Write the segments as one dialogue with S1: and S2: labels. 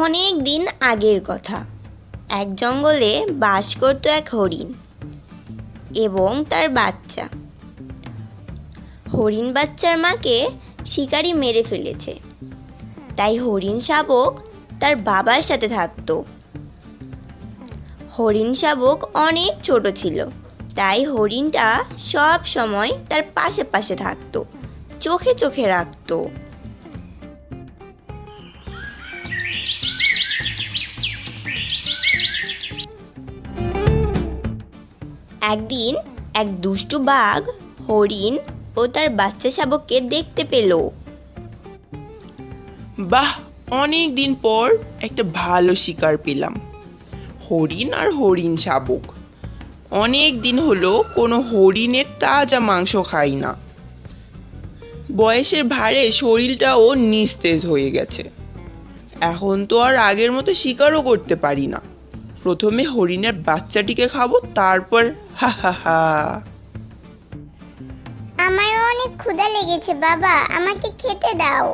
S1: অনেক দিন আগের কথা। এক জঙ্গলে বাস করত এক হরিণ এবং তার বাচ্চা। হরিণ বাচ্চার মাকে শিকারি মেরে ফেলেছে, তাই হরিণ শাবক তার বাবার সাথে থাকতো। হরিণ শাবক অনেক ছোট ছিল, তাই হরিণটা সব সময় তার পাশে পাশে থাকতো, চোখে চোখে রাখতো। একদিন এক দুষ্টু বাঘ হরিণ ও তার বাচ্চা শাবককে দেখতে পেল।
S2: বাহ, অনেক দিন পর একটা ভালো শিকার পেলাম। হরিণ আর হরিণ শাবক। অনেক দিন হলো কোনো হরিণের তাজা মাংস খাই না। বয়সের ভারে শরীরটাও নিস্তেজ হয়ে গেছে। এখন তো আর আগের মতো শিকারও করতে পারি না। প্রথমে হরিণের বাচ্চাটিকে খাবো, তারপর হা হা হা।
S3: আমারও অনেক ক্ষুধা লেগেছে বাবা, আমাকে খেতে দাও।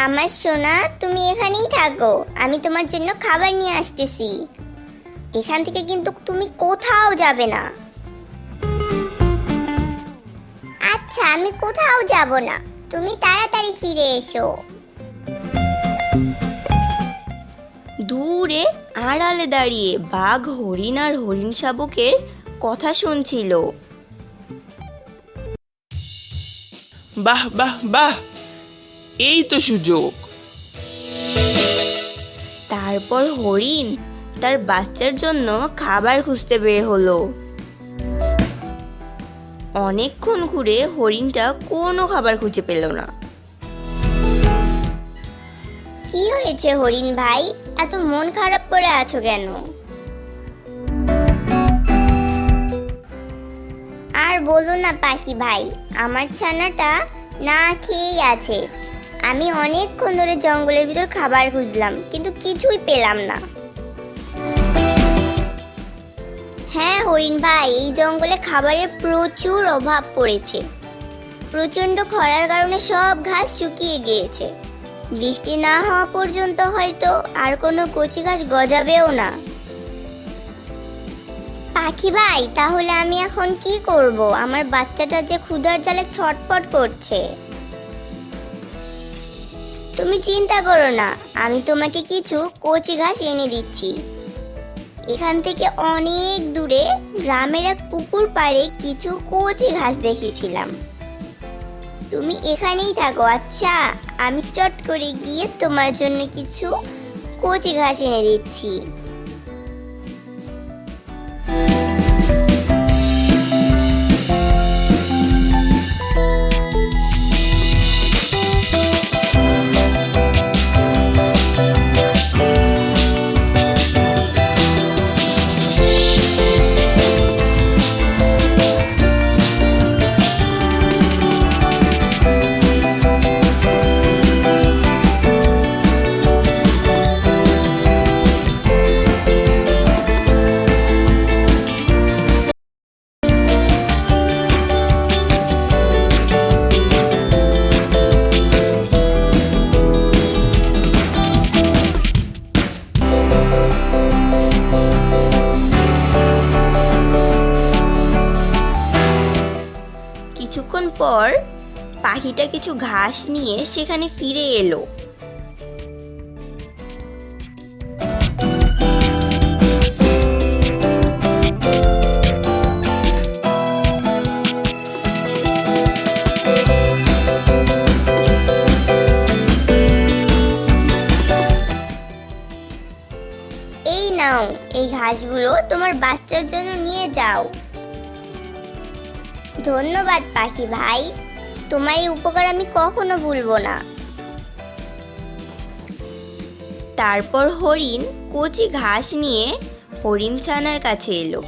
S3: আমার সোনা, তুমি এখানেই থাকো, আমি তোমার জন্য খাবার নিয়ে আসতেছি। এখান থেকে কিন্তু তুমি কোথাও যাবে না। আচ্ছা, আমি কোথাও যাব না, তুমি তাড়াতাড়ি ফিরে এসো।
S1: দূরে আড়ালে দাঁড়িয়ে বাঘ হরিণ আর হরিণ শাবকের কথা শুনছিল।
S2: বাহ বাহ বাহ, এই তো সুযোগ।
S1: তারপর হরিণ তার বাচ্চার জন্য খাবার খুঁজতে বের হলো। অনেকক্ষণ ঘুরে হরিণটা কোনো খাবার খুঁজে পেল না।
S3: কি হয়েছে হরিণ ভাই, এত মন খারাপ করে আছো কেন? আর বলো না পাখি ভাই, আমার ছানাটা না খেয়েই আছে। আমি অনেকক্ষণ ধরে জঙ্গলের ভিতর খাবার খুঁজলাম, কিন্তু কিছুই পেলাম না। হ্যাঁ হরিণ ভাই, এই জঙ্গলে খাবারের প্রচুর অভাব পড়েছে। প্রচন্ড খরার কারণে সব ঘাস শুকিয়ে গিয়েছে। বৃষ্টি না হওয়া পর্যন্ত হয়তো আর কোনো কচি ঘাস গজাবেও না। পাখি ভাই, তাহলে আমি এখন কি করব? আমার বাচ্চাটা যে ক্ষুধার জ্বালে ছটফট করছে। তুমি চিন্তা করো না, আমি তোমাকে কিছু কচি ঘাস এনে দিচ্ছি। এখান থেকে অনেক দূরে গ্রামের এক পুকুর পাড়ে কিছু কচি ঘাস দেখেছিলাম। তুমি এখানেই থাকো, আচ্ছা? আমি চট করে গিয়ে তোমার জন্য কিছু কচি ঘাস এনে দিচ্ছি।
S1: কিছুক্ষণ পর পাখিটা কিছু ঘাস নিয়ে সেখানে ফিরে এলো।
S3: এই নাও, এই ঘাসগুলো তোমার বাচ্চার জন্য নিয়ে যাও। ধন্যবাদ পাখি ভাই, তোমার এই উপকার আমি কখনো ভুলবো না।
S1: তারপর হরিণ কচি ঘাস নিয়ে হরিণ ছানার কাছে এলো।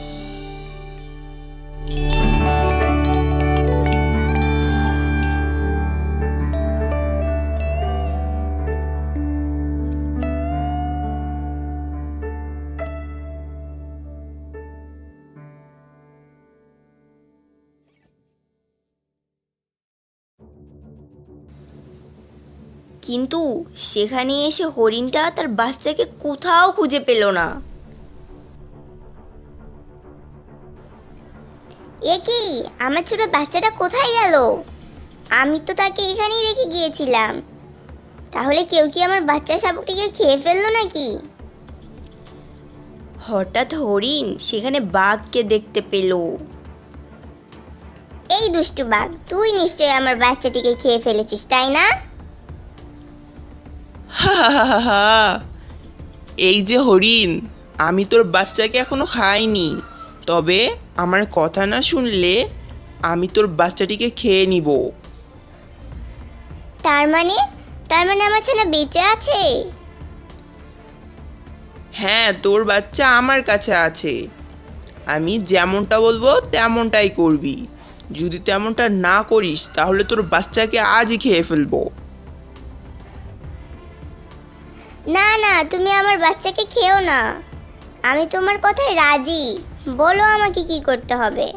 S1: কিন্তু সেখানে এসে হরিণটা তার বাচ্চাকে কোথাও খুঁজে পেল না।
S3: এ কি, আমার ছোট বাচ্চাটা কোথায় গেল? আমি তো তাকে এখানেই রেখে গিয়েছিলাম। তাহলে কেউ কি আমার বাচ্চা শাবকটিকে খেয়ে ফেললো নাকি?
S1: হঠাৎ হরিণ সেখানে বাঘকে দেখতে পেল।
S3: এই দুষ্টু বাঘ, তুই নিশ্চয়ই আমার বাচ্চাটিকে খেয়ে ফেলেছিস, তাই না?
S2: হা হা হা হা হা। এই যে হরিণ, আমি তোর বাচ্চাকে এখনো খাইনি, তবে আমার কথা না শুনলে আমি তোর বাচ্চাটিকে খেয়ে নিব।
S3: তার মানে আমার ছানা বেঁচে আছে?
S2: হ্যাঁ, তোর বাচ্চা আমার কাছে আছে। আমি যেমনটা বলবো তেমনটাই করবি। যদি তেমনটা না করিস তাহলে তোর বাচ্চাকে আজই খেয়ে ফেলবো।
S3: না না, তুমি আমার বাচ্চাকে খেও না। আমি তোমার কথায় রাজি। বলো আমাকে কি করতে হবে।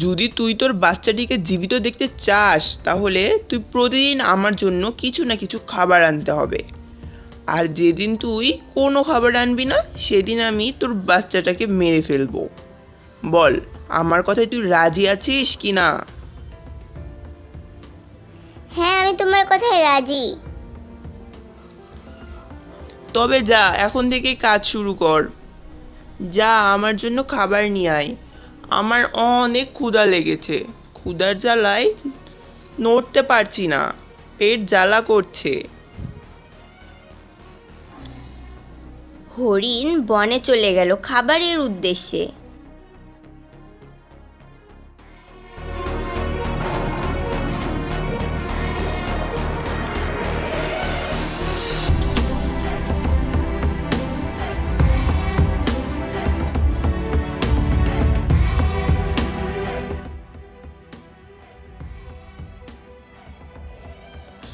S2: যদি তুই তোর বাচ্চাটিকে জীবিত দেখতে চাস তাহলে তুই প্রতিদিন আমার জন্য কিছু না কিছু খাবার আনতে হবে। আর যেদিন তুই কোনো খাবার আনবি না সেদিন আমি তোর বাচ্চাটাকে মেরে ফেলবো। বল, আমার কথায় তুই রাজি আছিস কি না?
S3: হ্যাঁ, আমি তোমার কথায় রাজি।
S2: তবে যা, এখন থেকেই কাজ শুরু কর। যা, আমার জন্য খাবার নিয়ে আয়। আমার অনেক ক্ষুধা লেগেছে। ক্ষুধার জ্বালায় নড়তে পারছি না, পেট জ্বালা করছে।
S1: হরিণ বনে চলে গেল খাবারের উদ্দেশ্যে।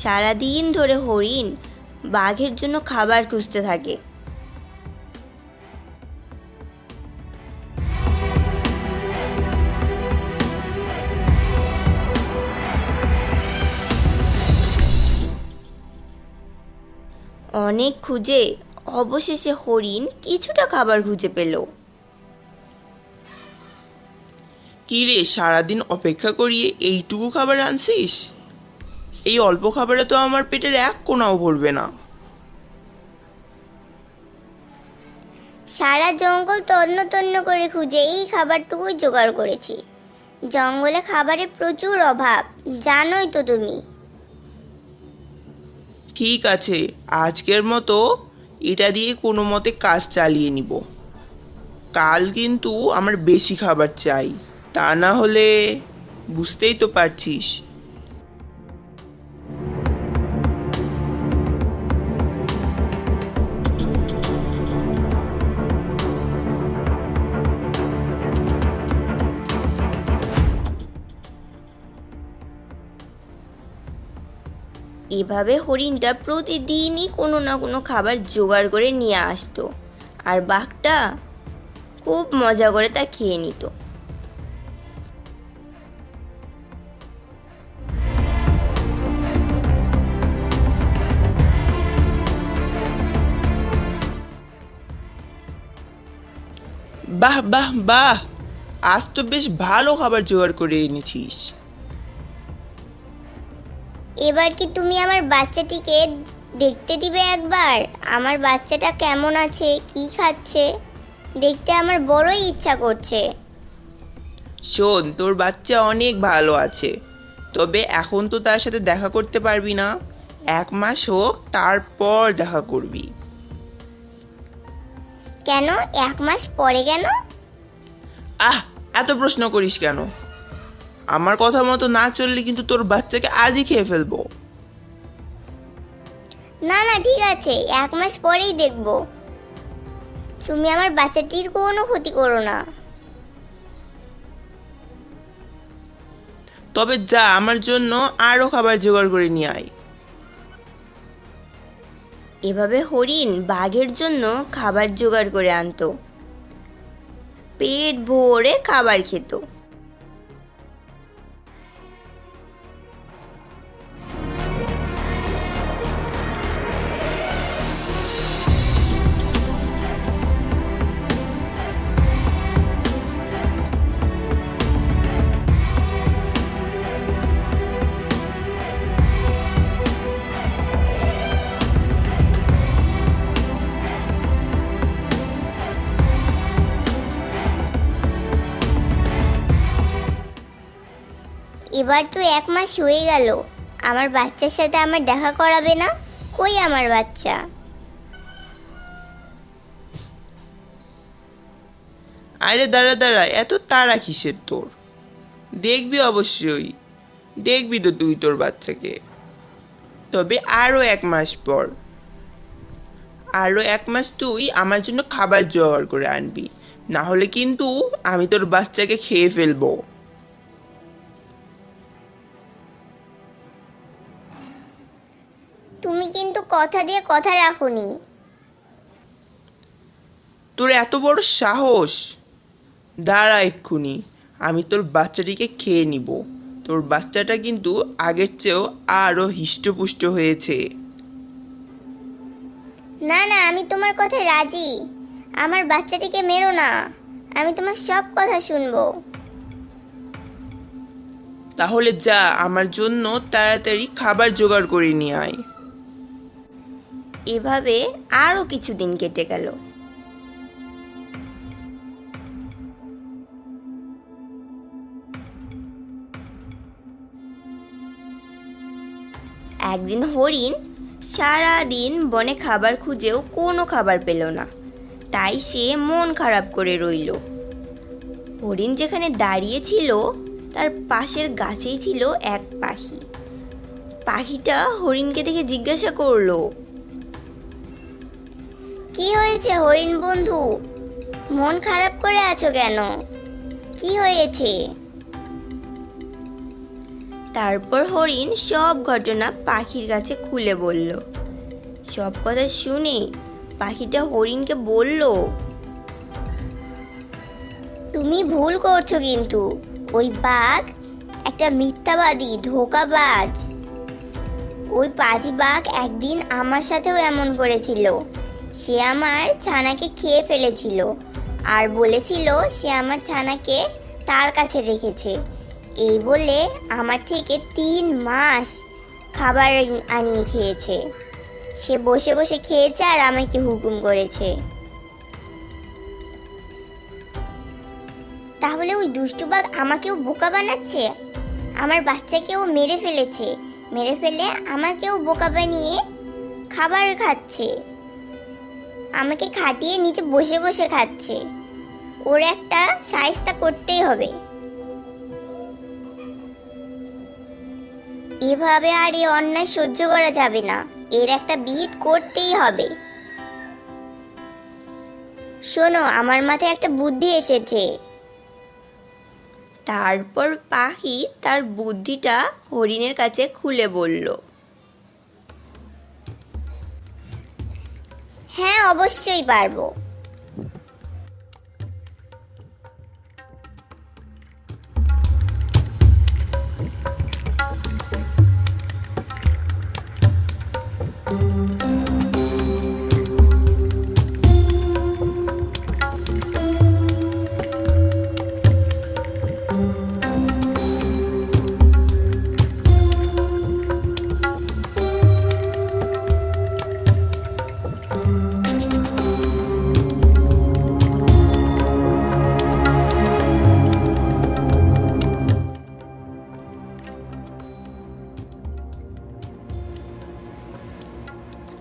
S1: সারাদিন ধরে হরিণ বাঘের জন্য খাবার খুঁজতে থাকে। অনেক খুঁজে অবশেষে হরিণ কিছুটা খাবার খুঁজে পেল।
S2: কি রে, সারাদিন অপেক্ষা করিয়ে এইটুকু খাবার আনছিস? এই অল্প খাবারে তো আমার পেটের এক কোণাও ভরবে না।
S3: সারা জঙ্গল তন্ন তন্ন করে খুঁজে এই খাবারটুকুই জোগাড় করেছি। জঙ্গলে খাবারের প্রচুর অভাব, জানোই তো তুমি।
S2: ঠিক আছে, আজকের মতো এটা দিয়ে কোনো মতে কাজ চালিয়ে নিব। কাল কিন্তু আমার বেশি খাবার চাই, তা না হলে বুঝতেই তো পারছিস।
S1: এভাবে হরিণটা প্রতিদিনই কোনো না কোনো খাবার জোগাড় করে নিয়ে আসতো, আর বাঘটা খুব মজা করে তা খেয়ে নিত।
S2: বাহ বাহ বাহ, আজ তো বেশ ভালো খাবার জোগাড় করে এনেছিস।
S3: এবার কি তুমি আমার বাচ্চাটিকে দেখতে দিবে একবার? আমার বাচ্চাটা কেমন আছে, কি খাচ্ছে, দেখতে আমার বড়ই ইচ্ছা করছে।
S2: শোন, তোর বাচ্চা অনেক ভালো আছে, তবে এখন তো তার সাথে দেখা করতে পারবি না। 1 মাস হোক, তারপর দেখা করবি।
S3: কেন 1 মাস পরে কেন?
S2: আহ, এত প্রশ্ন করিস কেন? আমার কথা মতো না চললে কিন্তু তোর বাচ্চাকে আজই খেয়ে ফেলবো।
S3: না না, ঠিক আছে, 1 মাস পরেই দেখব। তুমি আমার বাচ্চাটির কোনো ক্ষতি করো না।
S2: তবে যা, আমার জন্য আরো খাবার জোগাড় করে নিয়ে আয়।
S1: এভাবে হরিণ বাঘের জন্য খাবার জোগাড় করে আনতো, পেট ভরে খাবার খেত।
S3: এবার তো 1 মাস হয়ে গেল, আমার বাচ্চার সাথে আমার দেখা করাবে না? কই আমার বাচ্চা?
S2: আরে দাঁড়া দাঁড়া, এত তাড়া কিসের তোর? দেখবি অবশ্যই, দেখবি তো তুই তোর বাচ্চাকে। তবে আরও 1 মাস পর, আরও 1 মাস তুই আমার জন্য খাবার জোগাড় করে আনবি, না হলে কিন্তু আমি তোর বাচ্চাকে খেয়ে ফেলবো।
S3: তুমি কিন্তু কথা দিয়ে কথা রাখোনি।
S2: তোর এত বড় সাহস! দাঁড়া এক্ষুনি, আমি তোর বাচ্চাটিকে খেয়ে নিব। তোর বাচ্চাটা কিন্তু আগের চেয়েও আরও হৃষ্টপুষ্ট হয়েছে।
S3: না না, আমি তোমার কথায় রাজি। আমার বাচ্চাটিকে মেরো না, আমি তোমার সব কথা শুনবো।
S2: তাহলে যা, আমার জন্য তাড়াতাড়ি খাবার জোগাড় করে নিয়ে আয়।
S1: এভাবে আরও কিছুদিন কেটে গেল। একদিন হরিণ সারা দিন বনে খাবার খুঁজেও কোনো খাবার পেল না, তাই সে মন খারাপ করে রইল। হরিণ যেখানে দাঁড়িয়ে ছিল তার পাশের গাছেই ছিল এক পাখি। পাখিটা হরিণকে দেখে জিজ্ঞাসা করলো,
S3: কি হয়েছে হরিণ বন্ধু? মন খারাপ করে আছো কেন? কি হয়েছে?
S1: তারপর হরিণ সব ঘটনা পাখির কাছে খুলে বলল। সব কথা শুনে পাখিটা হরিণকে বলল,
S3: তুমি ভুল করছো কিন্তু। ওই বাঘ একটা মিথ্যাবাদী, ধোঁকাবাজ। ওই পাজি বাঘ একদিন আমার সাথেও এমন করেছিল। সে আমার ছানাকে খেয়ে ফেলেছিল আর বলেছিল সে আমার ছানাকে তার কাছে রেখেছে। এই বলে আমার থেকে 3 মাস খাবার আনিয়ে খেয়েছে। সে বসে বসে খেয়েছে আর আমাকে হুকুম করেছে। তাহলে ওই দুষ্টু বাঘ আমাকেও বোকা বানাচ্ছে। আমার বাচ্চাকেও মেরে ফেলেছে, মেরে ফেলে আমাকেও বোকা বানিয়ে খাবার খাচ্ছে। আমাকে খাটিয়ে নিচে বসে বসে খাচ্ছে। ওর একটা শায়েস্তা করতেই হবে। এভাবে আর এই অন্যায় সহ্য করা যাবে না, এর একটা বিহিত করতেই হবে। শোনো, আমার মাথায় একটা বুদ্ধি এসেছে।
S1: তারপর পাখি তার বুদ্ধিটা হরিণের কাছে খুলে বলল।
S3: হ্যাঁ, অবশ্যই পারবো।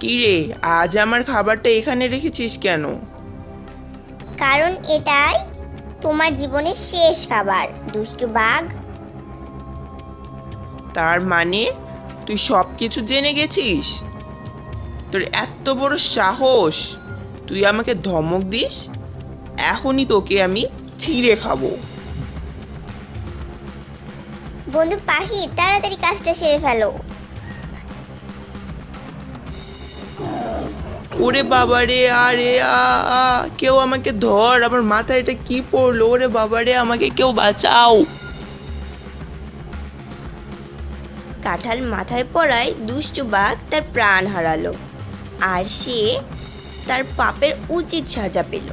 S2: কি রে, আজ আমার খাবারটা এখানে রেখেছিস কেন?
S3: কারণ এটাই তোমার জীবনের শেষ খাবার, দুষ্টু বাঘ।
S2: তার মানে তুই সব কিছু জেনে গেছিস? তোর এত বড় সাহস, তুই আমাকে ধমক দিস? এখনই তোকে আমি ছিঁড়ে খাবো।
S3: বন্ধু পাখি, তাড়াতাড়ি কাজটা সেরে ফেলো।
S2: ওরে বাবা রে, আরে কেউ আমাকে ধর, আমার মাথায় এটা কি পড়লো? ওরে বাবা রে, আমাকে কেউ বাঁচাও।
S1: কাঁঠাল মাথায় পড়ায় দুষ্টু বাঘ তার প্রাণ হারালো আর সে তার পাপের উচিত সাজা পেল।